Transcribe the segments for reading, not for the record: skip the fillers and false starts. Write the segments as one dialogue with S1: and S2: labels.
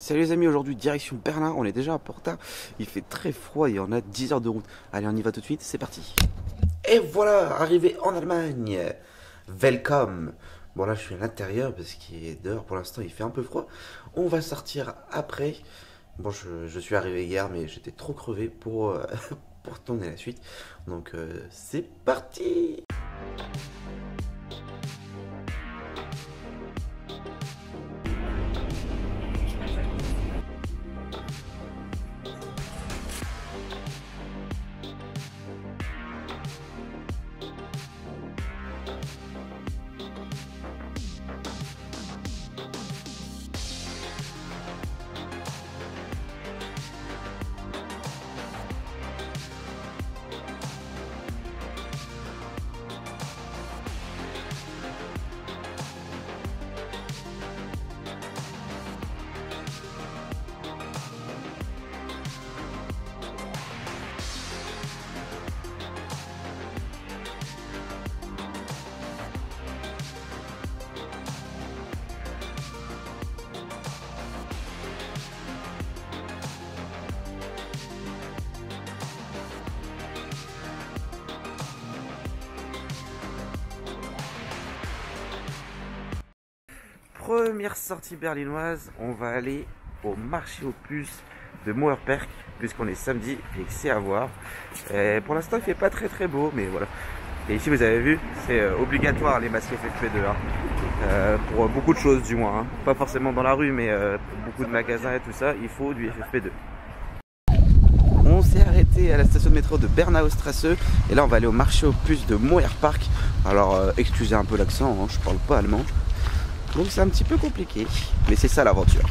S1: Salut les amis, aujourd'hui direction Berlin, on est déjà à Porta, il fait très froid et on a 10 heures de route. Allez, on y va tout de suite, c'est parti. Et voilà, arrivé en Allemagne. Welcome. Bon là je suis à l'intérieur parce qu'il est dehors pour l'instant, il fait un peu froid. On va sortir après. Bon je suis arrivé hier mais j'étais trop crevé pour, pour tourner la suite. Donc c'est parti. Première sortie berlinoise, on va aller au marché aux puces de Mauerpark puisqu'on est samedi et que c'est à voir. Et pour l'instant il fait pas très beau mais voilà. Et ici vous avez vu, c'est obligatoire les masques FFP2 hein. Pour beaucoup de choses du moins, hein. Pas forcément dans la rue mais pour beaucoup de magasins et tout ça, il faut du FFP2. On s'est arrêté à la station de métro de Bernaustrasse et là on va aller au marché aux puces de Mauerpark. Alors excusez un peu l'accent, hein, je parle pas allemand. Donc c'est un petit peu compliqué, mais c'est ça l'aventure.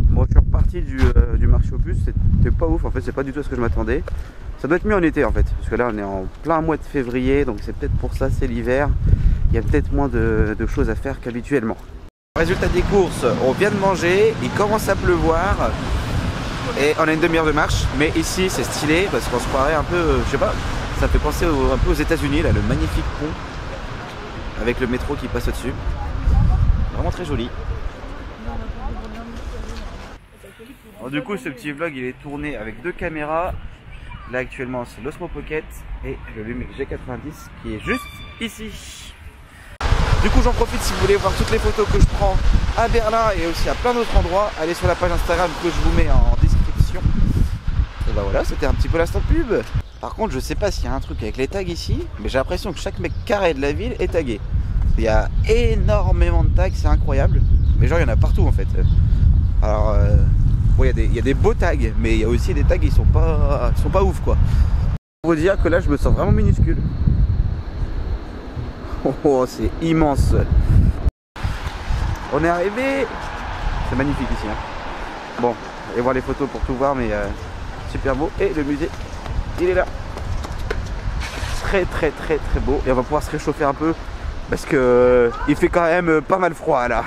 S1: Bon, je suis reparti du marché aux puces, c'était pas ouf en fait, c'est pas du tout ce que je m'attendais. Ça doit être mieux en été en fait, parce que là on est en plein mois de février, donc c'est peut-être pour ça, c'est l'hiver. Il y a peut-être moins de choses à faire qu'habituellement. Résultat des courses, on vient de manger, il commence à pleuvoir et on a une demi-heure de marche, mais ici c'est stylé parce qu'on se croirait un peu, je sais pas, ça fait penser un peu aux États-Unis là, le magnifique pont avec le métro qui passe au-dessus. Vraiment très joli. Alors, du coup, ce petit vlog il est tourné avec deux caméras. Là actuellement c'est l'Osmo Pocket et le Lumix G90 qui est juste ici. Du coup j'en profite, si vous voulez voir toutes les photos que je prends à Berlin et aussi à plein d'autres endroits, allez sur la page Instagram que je vous mets en description. Et bah voilà, c'était un petit peu l'instant pub. Par contre je sais pas s'il y a un truc avec les tags ici, mais j'ai l'impression que chaque mec carré de la ville est tagué. Il y a énormément de tags, c'est incroyable. Mais genre il y en a partout en fait. Alors bon, il y a des beaux tags, mais il y a aussi des tags qui sont pas ouf quoi. Pour vous dire que là je me sens vraiment minuscule. Oh c'est immense. On est arrivé. C'est magnifique ici hein. Bon, allez voir les photos pour tout voir, mais super beau. Et le musée il est là. Très beau. Et on va pouvoir se réchauffer un peu parce que il fait quand même pas mal froid là.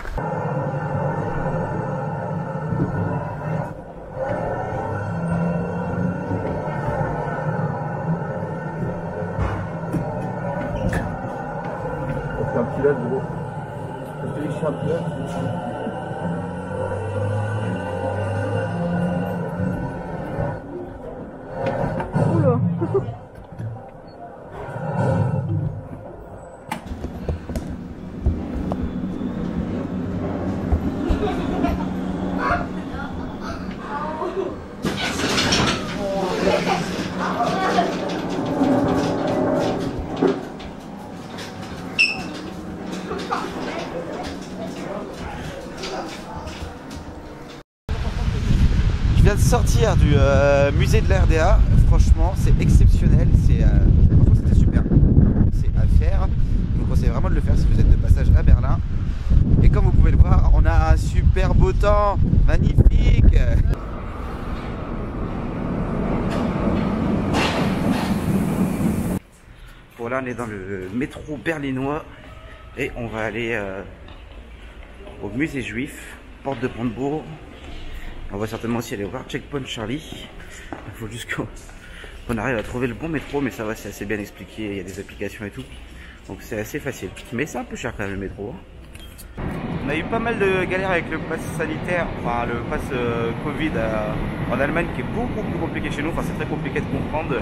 S1: C'est un petit lac gros. Je suis un petit lac.
S2: Oula.
S1: Je viens de sortir du musée de l'RDA, franchement c'est exceptionnel, franchement c'était super, c'est à faire, je vous conseille vraiment de le faire si vous êtes de passage à Berlin. Et comme vous pouvez le voir, on a un super beau temps, magnifique. Bon là on est dans le métro berlinois et on va aller au musée juif, porte de Brandebourg. On va certainement aussi aller voir Checkpoint Charlie. Il faut juste qu'on arrive à trouver le bon métro, mais ça va, c'est assez bien expliqué, il y a des applications et tout. Donc c'est assez facile. Mais c'est un peu cher quand même le métro. On a eu pas mal de galères avec le pass sanitaire, enfin le pass Covid en Allemagne qui est beaucoup plus compliqué chez nous, enfin c'est très compliqué de comprendre.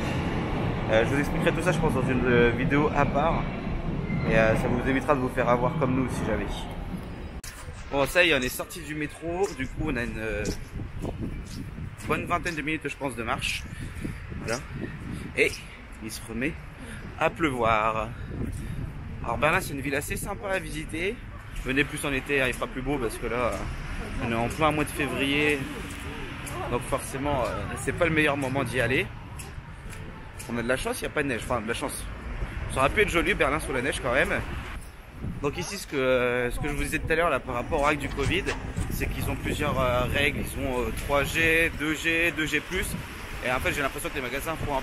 S1: Je vous expliquerai tout ça je pense dans une vidéo à part et ça vous évitera de vous faire avoir comme nous si jamais. Bon ça y est, on est sorti du métro, du coup on a une bonne vingtaine de minutes je pense de marche. Voilà. Et il se remet à pleuvoir. Alors Berlin c'est une ville assez sympa à visiter. Venez plus en été, hein, il fera plus beau parce que là on est en plein mois de février. Donc forcément c'est pas le meilleur moment d'y aller. On a de la chance, il n'y a pas de neige, enfin de la chance. Ça aurait pu être joli Berlin sous la neige quand même. Donc ici ce que je vous disais tout à l'heure là par rapport aux règles du Covid, c'est qu'ils ont plusieurs règles, ils ont 3G, 2G, 2G+. Et en fait j'ai l'impression que les magasins font un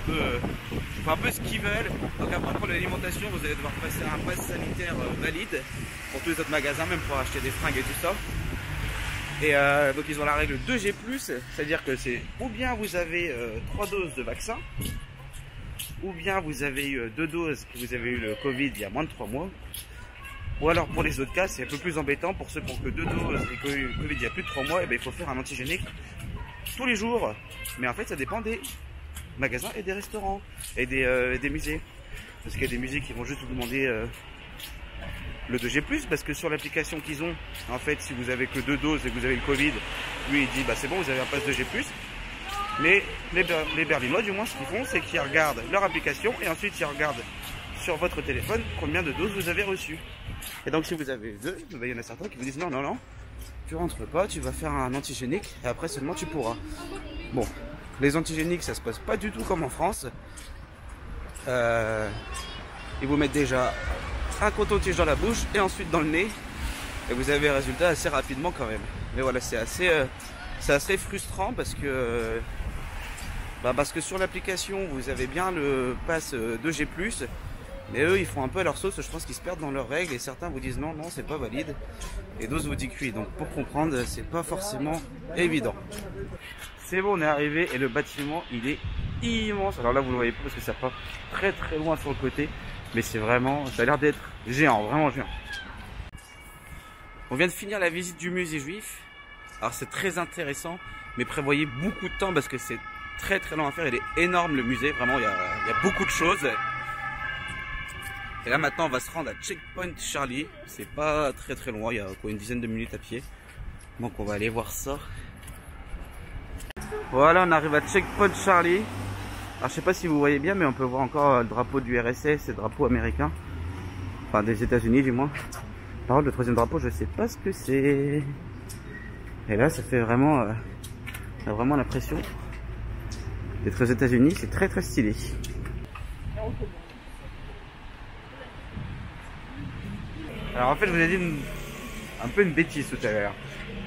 S1: peu ce qu'ils veulent. Donc après pour l'alimentation vous allez devoir passer un pass sanitaire valide pour tous les autres magasins, même pour acheter des fringues et tout ça. Et donc ils ont la règle 2G+, c'est-à-dire que c'est ou bien vous avez 3 doses de vaccin, ou bien vous avez eu 2 doses et vous avez eu le Covid il y a moins de 3 mois. Ou alors pour les autres cas c'est un peu plus embêtant, pour ceux qui ont que 2 doses et que le Covid il y a plus de 3 mois, et bien il faut faire un antigénique tous les jours. Mais en fait ça dépend des magasins et des restaurants et des musées. Parce qu'il y a des musées qui vont juste vous demander le 2G+, parce que sur l'application qu'ils ont, en fait si vous avez que 2 doses et que vous avez le Covid, lui il dit bah c'est bon vous avez un pass 2G+. Mais les Berlinois du moins ce qu'ils font c'est qu'ils regardent leur application et ensuite ils regardent sur votre téléphone combien de doses vous avez reçues. Et donc si vous avez 2, il y en a certains qui vous disent non, tu rentres pas, tu vas faire un antigénique et après seulement tu pourras. Bon, les antigéniques ça se passe pas du tout comme en France. Ils vous mettent déjà un coton-tige dans la bouche et ensuite dans le nez et vous avez le résultat assez rapidement quand même. Mais voilà, c'est assez frustrant parce que sur l'application vous avez bien le pass 2G+, mais eux ils font un peu à leur sauce, je pense qu'ils se perdent dans leurs règles et certains vous disent non c'est pas valide et d'autres vous disent oui. Donc pour comprendre c'est pas forcément évident. C'est bon, on est arrivé et le bâtiment il est immense. Alors là vous le voyez pas parce que ça part très loin sur le côté, mais c'est vraiment, ça a l'air d'être géant, vraiment géant. On vient de finir la visite du musée juif. Alors c'est très intéressant, mais prévoyez beaucoup de temps parce que c'est très long à faire. Il est énorme le musée, vraiment il y a beaucoup de choses. Et là maintenant on va se rendre à Checkpoint Charlie. C'est pas très loin, il y a quoi, une dizaine de minutes à pied. Donc on va aller voir ça. Voilà, on arrive à Checkpoint Charlie. Alors je sais pas si vous voyez bien, mais on peut voir encore le drapeau du RSS et le drapeau américain. Enfin des États-Unis du moins. Par contre le troisième drapeau je sais pas ce que c'est. Et là ça fait vraiment, on a vraiment l'impression d'être aux États-Unis, c'est très stylé. Alors en fait je vous ai dit un peu une bêtise tout à l'heure.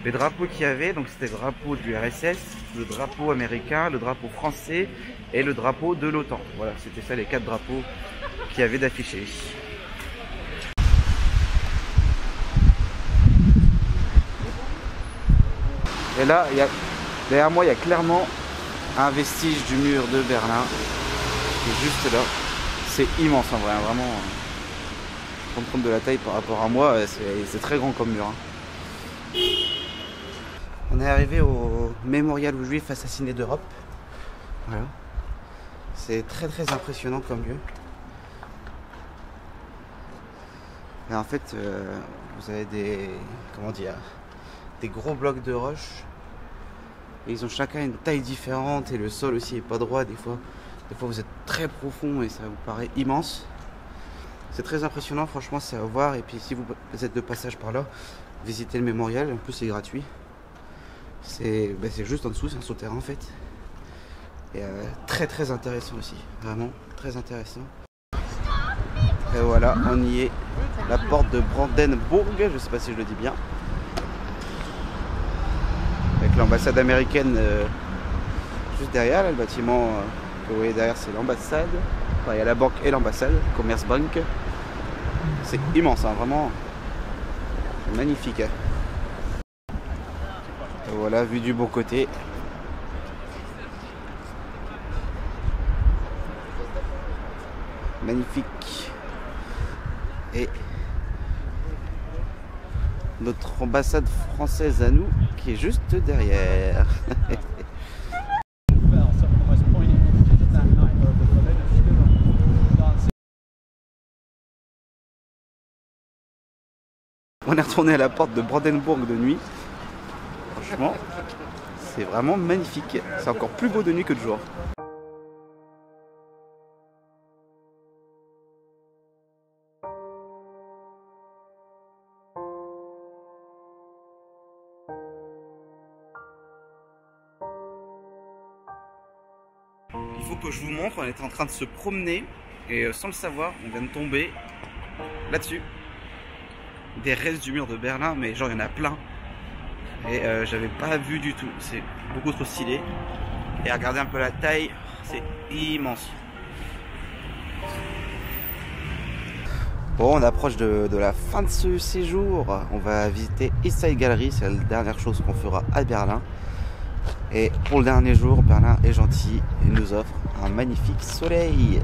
S1: Les drapeaux qu'il y avait, donc c'était le drapeau du RSS, le drapeau américain, le drapeau français et le drapeau de l'OTAN. Voilà, c'était ça les 4 drapeaux qu'il y avait d'affichés. Et là, derrière moi, il y a clairement un vestige du mur de Berlin qui est juste là. C'est immense en vrai, vraiment. Pour me compte de la taille par rapport à moi, c'est très grand comme mur. On est arrivé au mémorial aux Juifs assassinés d'Europe. Voilà. C'est très impressionnant comme lieu. Et en fait, vous avez des gros blocs de roches. Et ils ont chacun une taille différente et le sol aussi est pas droit. Des fois vous êtes très profond et ça vous paraît immense. C'est très impressionnant, franchement, c'est à voir. Et puis si vous êtes de passage par là, visitez le mémorial. En plus, c'est gratuit. C'est juste en dessous, c'est un souterrain en fait. Et très intéressant aussi, vraiment très intéressant. Et voilà, on y est. La porte de Brandenburg, je sais pas si je le dis bien. Avec l'ambassade américaine juste derrière, là, le bâtiment que vous voyez derrière, c'est l'ambassade. Enfin, il y a la banque et l'ambassade, Commerzbank. C'est immense, hein, vraiment magnifique. Hein. Et voilà, vue du bon côté. Magnifique. Et notre ambassade française à nous qui est juste derrière. On est retourné à la porte de Brandenburg de nuit. Franchement, c'est vraiment magnifique. C'est encore plus beau de nuit que de jour. Il faut que je vous montre, on était en train de se promener et sans le savoir, on vient de tomber là-dessus. Des restes du mur de Berlin, mais genre il y en a plein. Et j'avais pas vu du tout, c'est beaucoup trop stylé. Et regardez un peu la taille, c'est immense. Bon, on approche de la fin de ce séjour. On va visiter East Side Gallery, c'est la dernière chose qu'on fera à Berlin. Et pour le dernier jour, Berlin est gentil et nous offre un magnifique soleil.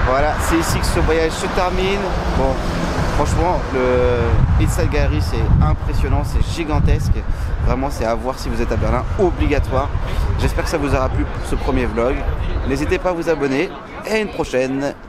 S1: Voilà, c'est ici que ce voyage se termine. Bon, franchement, le East Side Gallery, c'est impressionnant, c'est gigantesque. Vraiment, c'est à voir si vous êtes à Berlin, obligatoire. J'espère que ça vous aura plu pour ce premier vlog. N'hésitez pas à vous abonner et à une prochaine.